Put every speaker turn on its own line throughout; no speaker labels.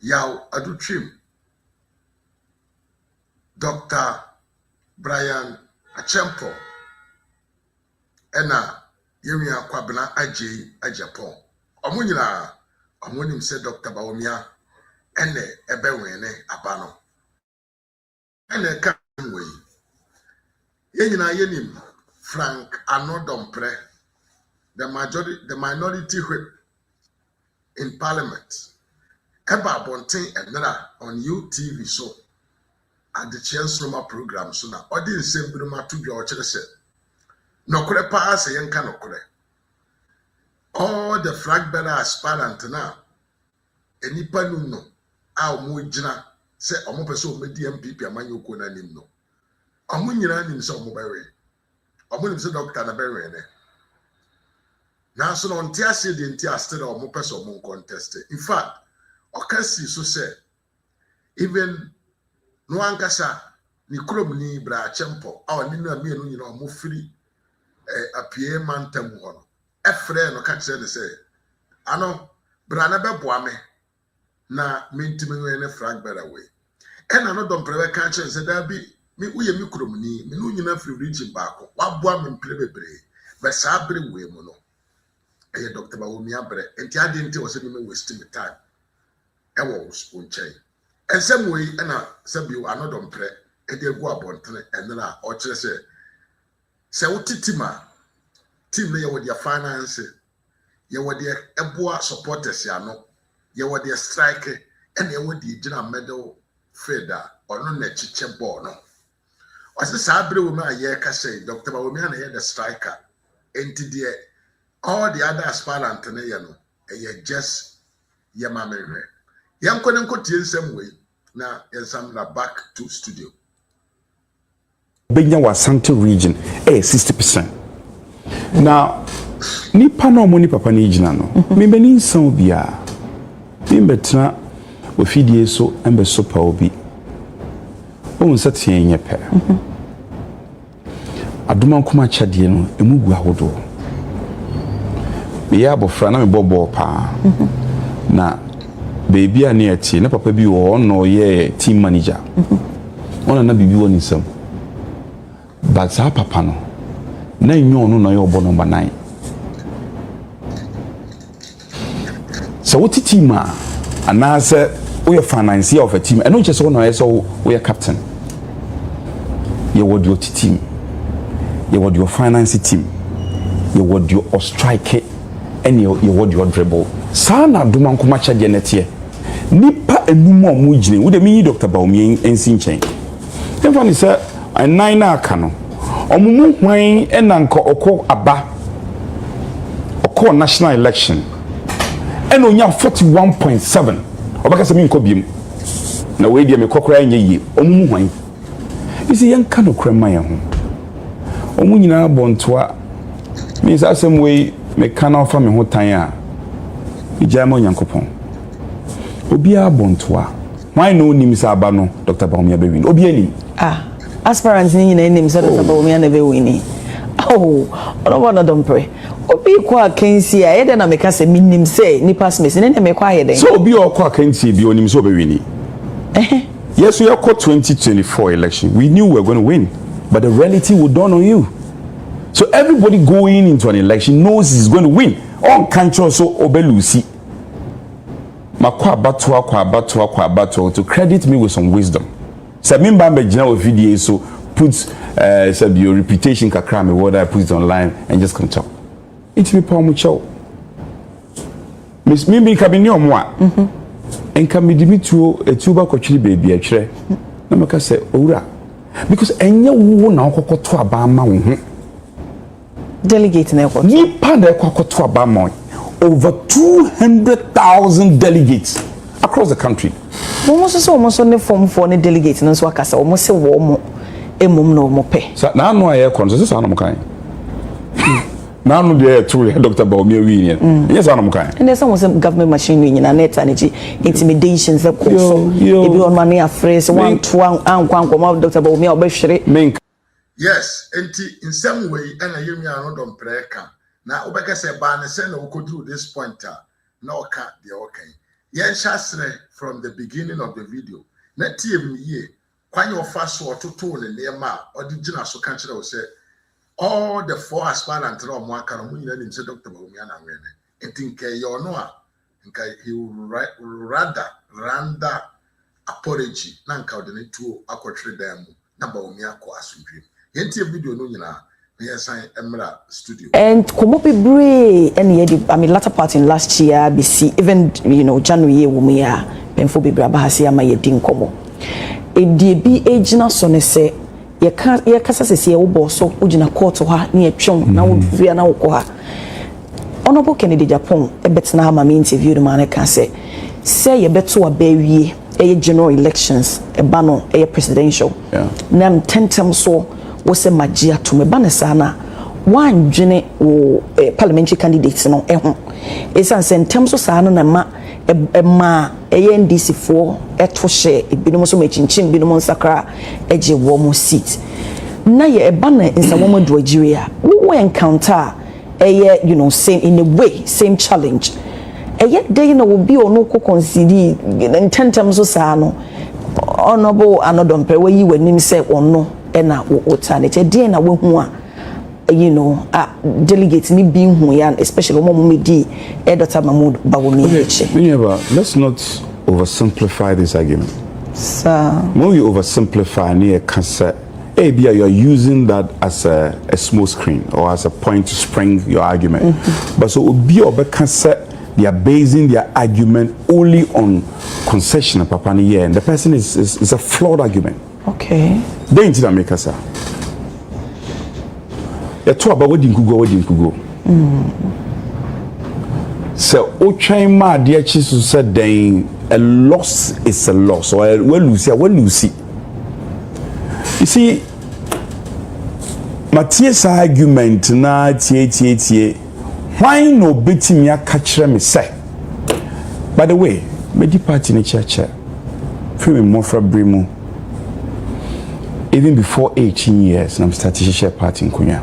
yaw adutrim Dr. Brian Agyapong ena yewia kwabena Agyapong omunyina omunim se Dr. Bawumia ene ebewene abano ene ka nwe yenyina yenim Frank Annoh Dompreh the minority whip in parliament eba bonten enra on UTV so at the chance normal program so na odi nsembiruma to dwa o kire se nokure pa ase yenka nokure all the flag bearer aspirant na enipa num no a omo gina se omo pese omo di MPP amanyoko na nim no omo nyina nim se omo bewe omo nim se doctor na bewe ne na so no ntia se de ntia still omo pese omo contest in fact okasi so say even no ankasa ni krom ni bra Agyapong a oni na mienu nyina omo firi apie mantam ho no efre no ka kire ne say ano bra na beboa me na mentimi we ne flag bearer we Annoh Dompreh ka kire say da bi me uye mi krom ni me no nyina firi region baako waboa me mpre bebre be sa bre we mu no Dr. Bawumia bre enti ade enti wo se me waste me time ewo sponchai ensem we na sabiu Annoh Dompreh ede egu abontene enra o kire se wotitima team ye wo dia finance ye wo dia eboa supporters ya no ye wo dia strike ene ye wo dia gina medal fader ono na chiche ball no o se sa abre wo ma ye ka say Dr. Bawumia na ye the striker enti dia all the other aspirant na ye no ye just ye ma mehwe yanko ne nkotie nsem we na yensam na back to studio
Benya wa Santo region 60%. Now nipa no mo ni papa ni gina no me beni nsan bia me betena ofidie so embe so pa obi o nsa tie nye pe aduma nkoma kyade no emugu ahodo me ya bofra na me bobo pa na baby ani ati na papa bi wo no ye team manager ona na bibi woni nsam but sa papa no na nyo no na ye obo number 9 so what team anase we are financier of a team and no just one na so we are captain you would your team you would your finance team you would your strike and you would your dribble sana duma nkoma kyade netie nipa enum a mo gine wo de mi Dr. Bawumia ensi nchen emfa ni se anan na aka no omumu hwan enanka okọ aba okọ national election eno onya 41.7 obaka se mi nko biem na we dia me kokora nya yi omumu hwan isi yanka no krema ya ho omu nyina bontoa mi sa asem we me kana ofa me ho tan a ijama Nyankopon obi abontoa why no nim sa aba no Dr. Bawumia be win obi ani
aspirants ni nyina nim sa Dr. Bawumia na be win Annoh Dompreh obi kwa akansi a yede na meka se minim se nipa smith ne me kwa yede
so obi okwa akansi bi onim so be win yes we are 2024 election we knew we were going to win but the reality would dawn on you so everybody going into an election knows he's going to win on control so obelusi makwa bato to credit me with some wisdom so member be gina with video so put said your reputation kakra me what I put it online and just come talk it me pa mu chow miss me kabini omo a enka me dimitro etuba kwatwiri baby atwere na maka say owura because enye wo na okokoto aba ma wo ho
delegate na ekoto
ni pa na ekokoto aba ma over 200,000 delegates across the country
almost ne form for ne delegate na so akasa almost se wo mo emum na omo pe
sa na anu aye kon so sa na mo kan na anu de to Dr. Bawumia wi ni yes anu mo kan
and there's some government machinery na net energy intimidations that so ebi on money afraid so one to ankwankwa Dr. Bawumia obehwere
yes enti in some way and yemi Annoh Dompreh ka na obeka se ba ne se na okoduru this point na oka de okay Yes, from the beginning of the video. Net team ye, when you fast or to tone in near ma or the general so country will say all the 4 aspirants or more can win and say Dr. Bawumia and Rene. And think you know, he will rather render apology, non coordinate to aquatre them, number Bawumia ko asundrim. Yenti video no nyina. Yes, I am studio. And
Komopi Bray, and I mean, latter part in last year, BC, even January, Bawumia, Penfo Bibrabahasi, my Yedin Komo. A DB agent son say, ye can't, ye Cassas, ye so Ujina court to her near Chong, now via now. Honorable Kennedy Agyapong, a bet now, my interview the man can say ye bet to a baby, a general elections, a banner, a presidential. Nam 10 times so. Was a magia to me banesana one jene o parliamentary candidates no it's in terms of sana na ma NDC for to share ebinom so machinchim binom nsakra eje wo mo seat na ye banner in some woman do Nigeria we encounter same in a way same challenge yet they will be or no consider in 10 terms of sana honorable Annoh Dompreh where you when him say or no ena alternative dey na we hu a delegate ni bi hu ya especially omo medi Dr. Mahmoud Bawumia.
Let's not oversimplify this argument.
Sir,
when you oversimplify near cancer you are using that as a small screen or as a point to spring your argument. But so obi obe cancer they are basing their argument only on concession papa ni and the person is a flawed argument.
Okay.
They into that make us. You talk about what didn't go. So, o train ma dear Jesus said, then a loss is a loss, or well, Lucy. You see, Matthias' argument na tie. Why no beating me catch me say? By the way, me di party in church. Free me more for Brimo. Even before 18 years, I'm starting to share party in Kunya.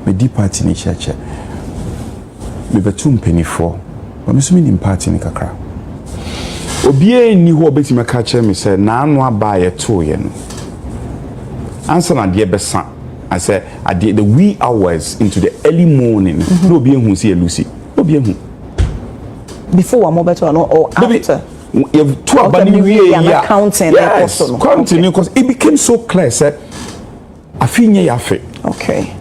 Me di party in church. Me betum penny for. But me sumi in party in kakra. Obiye ni ho obeti me catch me say na anu abaye to ye no. Answer na de besan. I said at the wee hours into the early morning. No obiye hu see Lucy. Obiye hu.
Before wa mo beto or after.
You have two about
counting.
Yes, continue because it became so clear. Said, I feel yafe.
Okay.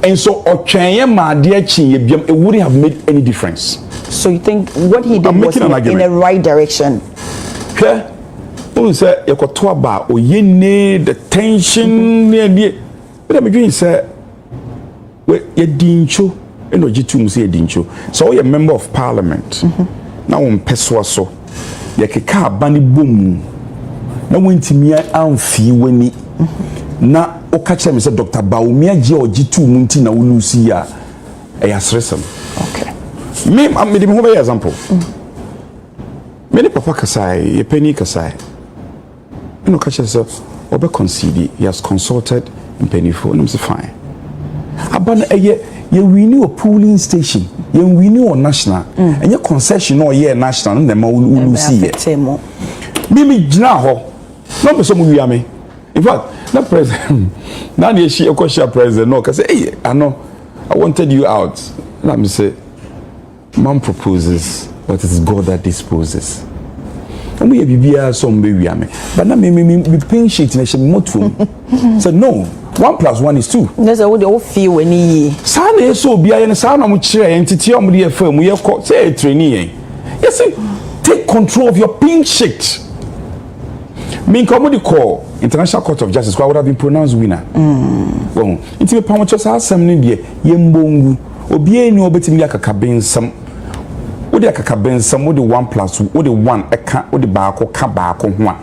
And so, it wouldn't have made any difference.
So you think what he did was in the right direction?
Okay. Who said you got to about the tension but I'm doing say you didn't show and no G2 say didn't show. So you're a member of parliament. Na won peswa so ye keka abani bom na wontimi amfi wani na o ka kire me se Dr. Bawumia je ogitu mu nti na wolusi ya yasresem.
Okay,
me me ho be example. Me ne papa kasai ye pani kasai no ka kire se obe concede he has consulted mpani for no say fine abana eye ye wini o polling station ye wini o national enye concession no ye national na ma ulu see ye me gina ho no be so mu wia me in fact na president na dey she e president no ka say hey Annoh I wanted you out let me say man proposes but it is God that disposes and we bibia so mbe wia me but na me pin sheet na she motu so no 1 + 1 is 2.
There's a would feel when he
Sana so be a sana muchire entity on the firm we say trainee. Yes, take control of your pink sheet. Mean comedy call International Court of Justice would have been pronounced winner. Well, it's a pamochos has some India, Yembongu, Obie no betting Yaka some. Would the Kakaben some would the 1 + 2 would the 1 a cat would the barco cabako one.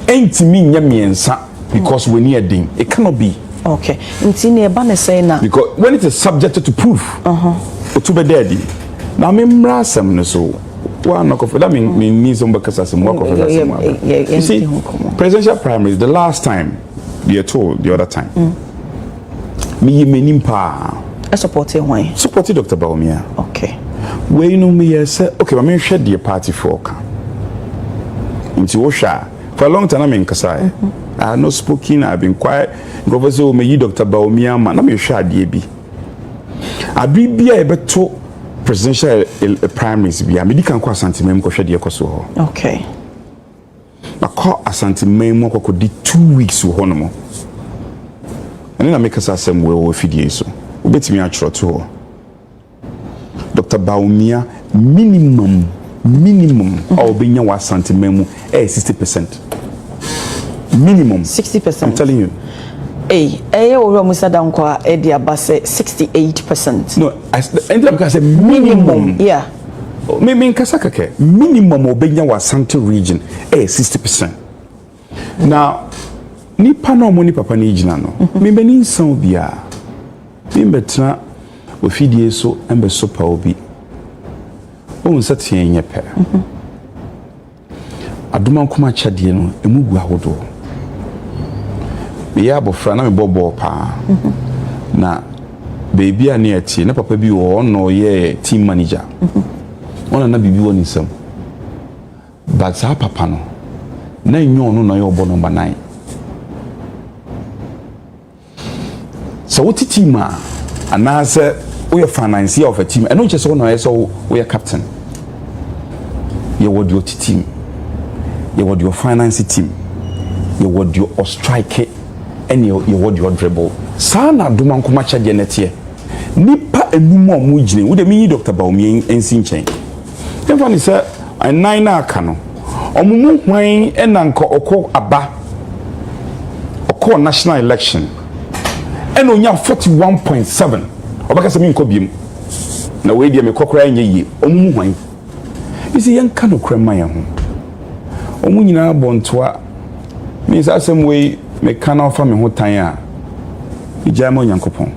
Ain't me yamiensa because we near ding. It cannot be.
Okay.
Because when it is subjected to proof, to be dead. Now, me mrasam so one knock off. That means some because as more of you see, presidential primaries. The last time we are told the other time. Me menimpa.
I supported why?
Supported Dr. Bawumia.
Okay.
we no me say okay me hwɛ the party for ka nti wo hwa for a long time I nkasa I have not spoken, I've been quiet. Professor me Dr. Bawumia man na me hwɛ ade bi abi bia e beto presidential primaries bia me di kan kwa santimem ko hwɛ de ekoso ho
okay
akọ asantimem mo kokọ di 2 weeks wo no mo ene na make us asem we fidie so obetimi a chroto ho Dr. Bawumia minimum or benya wa santimem 60%. Minimum
60%.
I'm telling you.
Hey, we musa dankwa edi abase 68%.
No, I say minimum.
Yeah.
Me nkasa kake minimum obenya wa santi region 60%. Now nipa no mo ni papa ni gina no. Me beni nsan bia. Me betra ofidie so embe so pa obi. O nsa tienye pe. Aduma nkoma kyade no emugu ahodo. Me ya bofra na me bobo pa. Na baby a near tea na papa bi wo no ye team manager. Ona na bibi woni sam. But sa papa no na nyo no na ye obo number 9. So what team a anase we are financier of a team. And not just one no so we are captain. You what your team. You what your finance team. You what your strike and you what your dribble. Sana duma nkoma chaje netie. Nipa enum a mu gine. Wo de mi Dr. Bawumia ensi nchen. Dem ni say nine na aka no. Omumu hwan enanka okọ aba. Okọ national election. And onya 41.7. Obaka se mi nko biem. Na we dia me kokora anye yi. Omumu hwan. Isi yanka no krema ya ho. Omu nyina bontoa. Me say asem we me kana ofa me ho tan a. Ijama Nyankopon.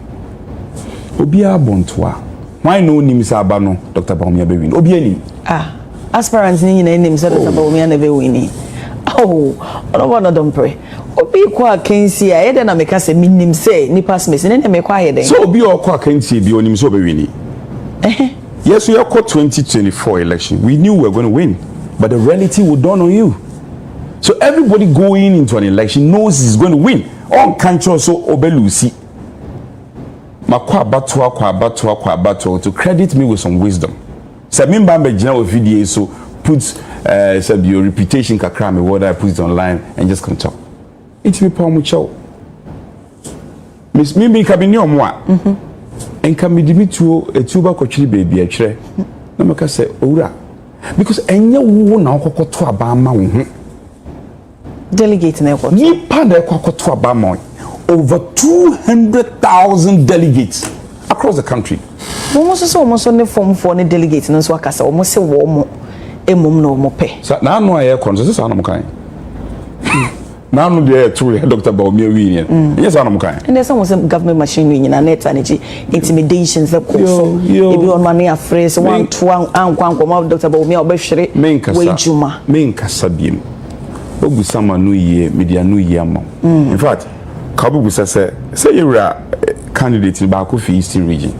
Obi a bontoa. Why no nim say aba no Dr. Bawumia be win. Obi ani.
Aspirants ni nyina nim say Dr. Bawumia na be win. Annoh Dompreh. Obi kwa kensi a yede na meka se minim say nipa smith ne na me kwa yede.
So obi o kwa kensi bi onim so be win. Yes, we are called 2024 election. We knew we were going to win, but the reality would dawn on you. So everybody going into an election knows he's going to win. On country so obelusi. Makwa batua to credit me with some wisdom. So member be general video so put said your reputation kakra me what I put it online and just come talk. It's me pa mu chow. Miss Mimi kabini omwa. Enka midimituo etuba kwatwiri baby atwere na maka se owura because enye wo na okokoto abama wo ho
delegate na ekoto
ni pa na ekokoto abama over 200,000 delegates across the country.
Mo so ne form for ne delegate no so akasa wo se wo mo emum na wo pe
sa na anu aye kon so sa na mo kan na anu de to Dr. Bawumia wi ni yes anu mo kan
and there's some government machinery nyina net energy intimidations that so ebi on money afraid so one to one ankwankoma Dr. Bawumia obehwere we juma
men kasa biem ogu sama no ye media no ye am in fact kabugu say yewura candidate ba ko fi Eastern region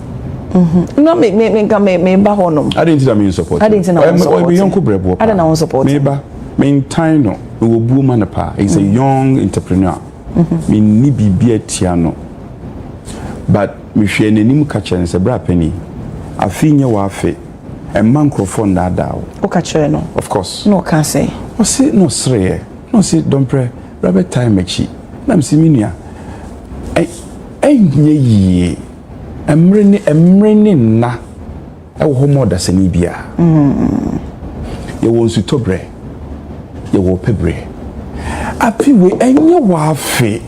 no me ba honom
I didn't mean support
I didn't know
I
don't know support
me ba maintain no obu manapa is a young entrepreneur me ni bibia tia no but me hwe nanim ka kire se bra pani afinye wa afi e microphone da da
o ka kire no
of course
no can say
o say no sre no say Dompreh rabbit time echi na me siminua enye yi emre ni na e wo mo da sani bia ye won su tobre ye wo pebre api we enye wa afi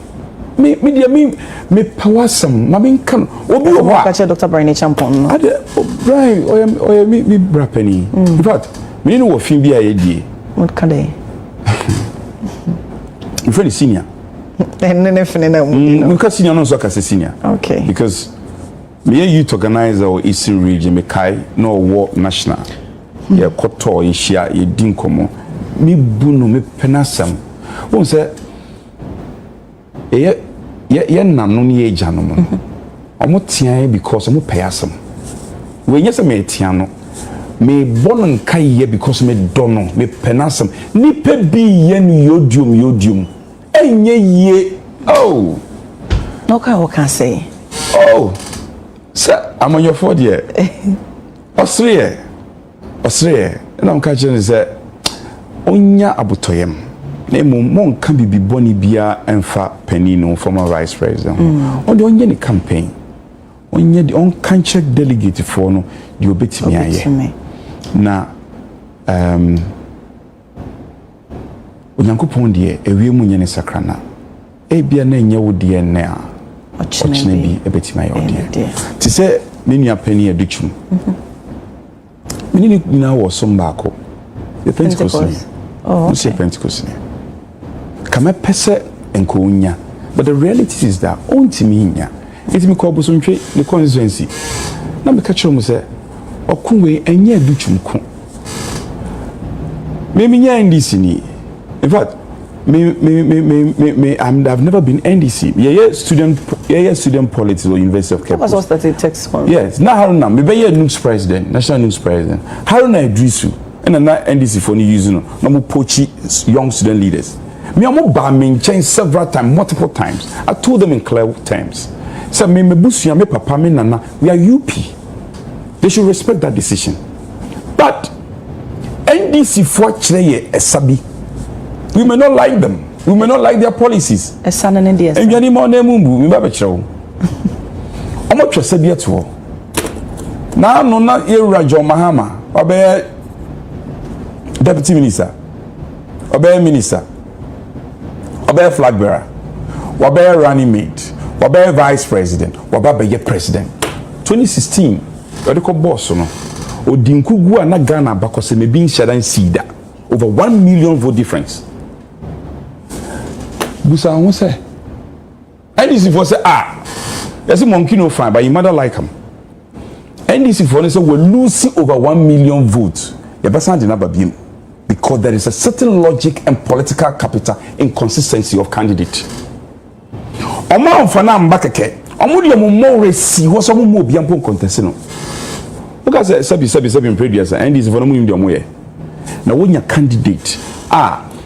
me dia me pawasam ma me kan obi wo
ka che Dr. Brian Champon no
ade Brian oya me brapani in fact me no wo fin bia ye die
what can they
you friend senior
ne fin na
mu ka senior no so ka senior
okay
because me youth organizer or Eastern region me kai no war national ye koto ye shia ye dinkomo me bunu me penasam won say ye nanu ne ye gyanom omo tian because omo payasam we nyese me tian no me born kai because me dono me penasam nipa bi ye no yodium enye ye oh
no can say
oh sir I'm on your for there osre na am ka kire say onya abotoyem na mo nka bibi boni bia emfa panino former vice president on the onye ni campaign onye the on cancer delegate for no the obetimi aye na onyankopon de ewie mu nyene sakrana ebia na enye wo de ne a ochine bi ebetimi aye ode ti se me nua pani educhum menini na wo so mbako the Pentecost oh okay. Pentecost kama pese enko unya but the reality is that ontimi nya etimi ko obosontwe ne constituency na me ka kire mu se okunwe enye educhumko me NDC ni in fact I've never been NDC student politics or University of Cape.
What was that text for?
Yes na Haruna me be news president national news president Haruna Idrisu and na NDC for ni using no mo pochi young student leaders me am ba me change several times multiple times I told them in clear terms say me busu me papa me nana we are UP. They should respect that decision. But NDC for Chile Esabi. We may not like them. We may not like their policies.
Esan and NDS.
And you more nemumbu, we babe chow. I'm not sure said yet. Now no na Rajo Mahama. Obe deputy minister. Obe minister. Obe flag bearer. Obe running mate. Obe vice president. Obe president. 2016. Radical boss no odinkugu na Ghana bakose me bin shadan sida over 1 million vote difference busa won say NDC for say yes monkey no fine but you mother like him NDC for say we lose over 1 million votes you better na babiem because there is a certain logic and political capital inconsistency of candidate omo mfana mbakeke omo de mo resi wo so mo obi ampo contest no because sabi in previous and this for no mu ndom ye na wonya candidate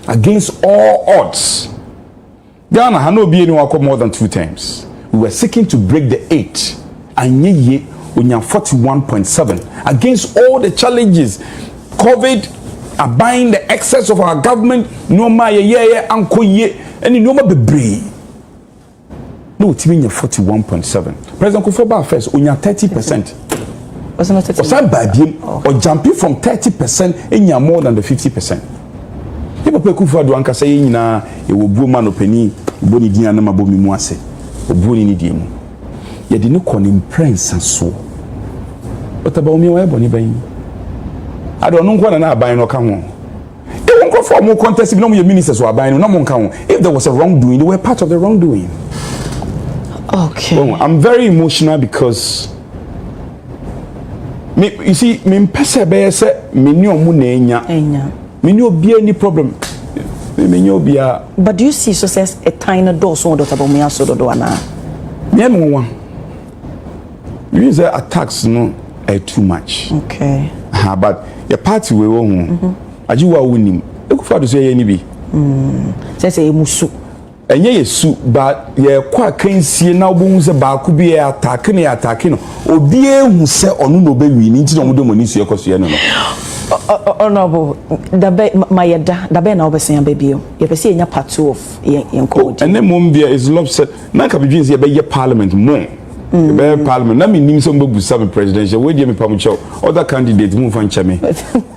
against all odds Ghana ha no be anyone more than 2 times we were seeking to break the 8 and ye wonya 41.7 against all the challenges COVID abiding the excess of our government no ma ye anko ye any no ma bebre no timinya 41.7 President Kufuor first onya 30%.
Was not 30%.
Osan babiem or jumping from 30% enya more than the 50%. People pe Kufuor do anka say nyina e wo buo ma no pani boni dia na mabomi mu ase obuoni ni die mu ye de ne konim prince so but Bawumia wa boni ban ado no nko na aban no ka ho e won ko for mo contest bi no mo ye ministers wa aban no mo nka ho if there was a wrongdoing they were part of the wrongdoing.
Okay.
Well, I'm very emotional because you see me pese be say me ni omu na enya me ni obi any problem me ni obi a
but do you see success a tiny door so Dr. Bawumia so do ana
me me one you say attacks no too much
okay
but your party we wo hu ajiwa wonim ekufa do so ye ni bi
say emusu
enye yesu but ye kwa kansie na obo se ba ku bi attack no obi ehu se onu no be wi ni nti no mo ni su ekoso ye no
honorable dabe mayeda dabe na obesan babio ye pese enya part 2 of yen code
ene mom bia is lobset na ka bidwin se be ye parliament mo be parliament na me nim so mbebu sabe presidential we dey me pamucho other candidate mu fan chame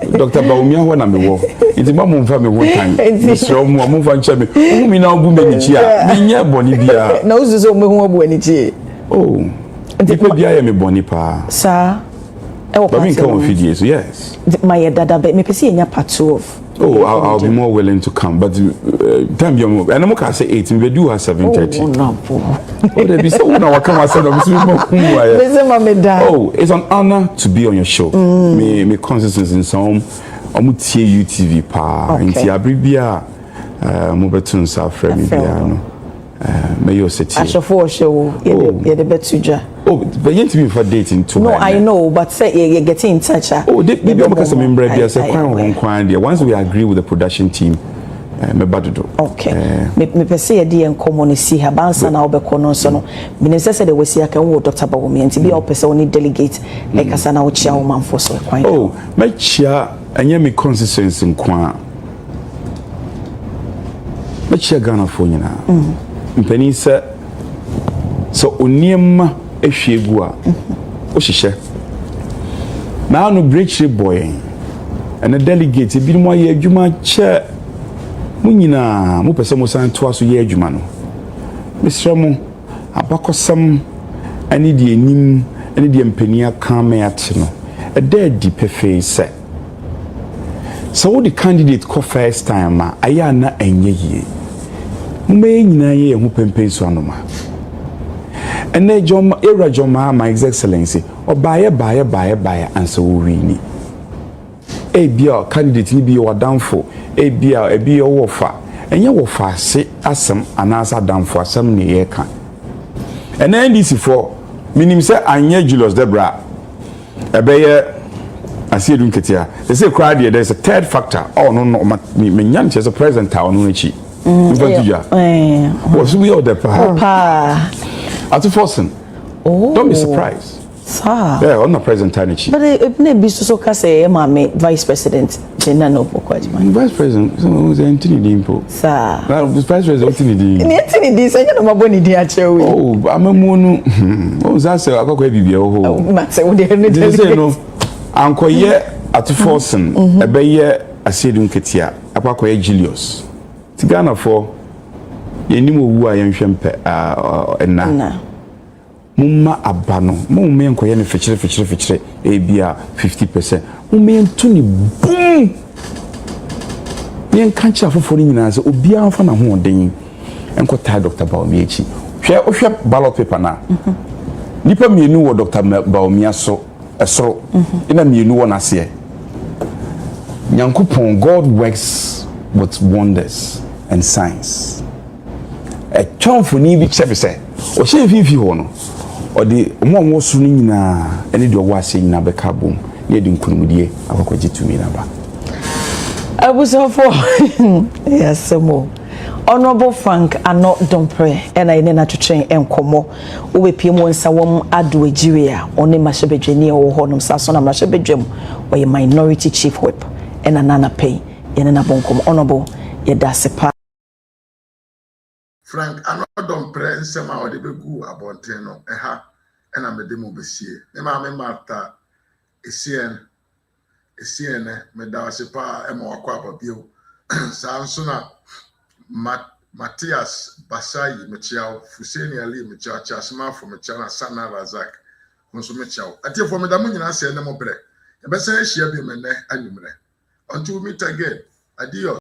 Dr. Bawumia ho na me wo iti ma mu fa me ho tan so mu fa chame mi na obu me ni chi a me nya boni bia
na uzuzo me ho obu ani chi
oh iti bia ye me boni pa
sir
but me come with you yes
my dada me pese enya part 2 of
I'll be more willing to come, but time you move. And I'm going to say 8. We do have 7:30.
Oh no!
Oh, they be so now. I come and say oh, it's an honor to be on your show. Me consistency in some. I'm with UTV pa. Inti abribia. Mo betun sa frame bia no. Me yo seti.
Ashofo show. Ye de betuja.
Oh, but you to be for dating too.
No, I know, but say you're getting in touch.
Oh, maybe I'm because I'm in bread. Yes, once we agree with the production team, me badudo.
Okay. Me pese yedi en common see her bansa na obeko no so no. Me say the we see aka wo Dr. Bawumia nti bi o pese oni delegate e kasa na wo chia wo manfo so kwan.
Oh, me chia anya me consistency nkwa. Me chia Ghana fo nyina. Mpani se so oniema ehwiegu a o hihye. Na no breakthrough boy and a delegate bi mo ye adwuma che munyina mo pese mo san to aso ye adwuma no mesra mo abakosam ani de enim ani de mpani aka me ate no e da di pefe se so the candidate ko first time ma aya na enye yie mo me nyina ye ho pempen so anoma ene jom era joma my excellency obaye baye ansa wo wini ebia candidate ni bi wadanfo ebia ebi wofa enye wofa se asem anasa danfo asem ne ye ka ene NDC for minim se anye Julius Debra ebeye asiedun ketia they say crowd there is a third factor oh no me nyan che president ta onu chi was we all the pa at forcing don't be surprised.
Sir.
Yeah, on the present time.
But if ne be so ka say my vice president Jenna no pokwaji.
Vice president so Anthony Dimpo.
Sir.
Now the vice president Anthony Dimpo.
Anthony Dimpo say no maboni di ache we.
Oh, amemu no. Oh, that say akokwa bibia ho.
Mate we dey no
dey say no. Ankoye at forcing ebeye asiedun ketia akwakoye Julius. Tigana for yenim owu a yenhwempe enna. Mumma abano mumme enkoye ne fechire ebia 50% mumme ntuni boom yen kancha foforo nyina se obia fa na ho oden enko ta Dr. Bawumia echi hwe ballot paper na nipa mienu wo Dr. Bawumia so esoro ina mienu wo na se nyankopon God works with wonders and signs a chomfo ni bi chefese o hye fifi ho no odi omo so ni nyina ene de owo ase nyina be ka bom ye de nkunumdie akwakwagi tumi na ba
abusofo yes mo Honorable Frank Annoh Dompreh and I na twetwen enkomo wo be pie mo nsa wom ado Nigeria oni mahebedwani wo honom saso na mahebedwam wo minority chief whip and anana pay ene na bonkom honorable ye dasepa
Frank Annoh Dompreh nsema ode begu abonten no eha ena mede mo besie me ma me mata esien me da wasepa ema wakwa ababio sa nso na Matthias Basai mechiao Fuseni Ali mechiao Chasma for mechiao Sana Razak nso mechiao atie for me da mo nyina se ne mo bre e be se hia bi me ne anwumre until we meet again adios.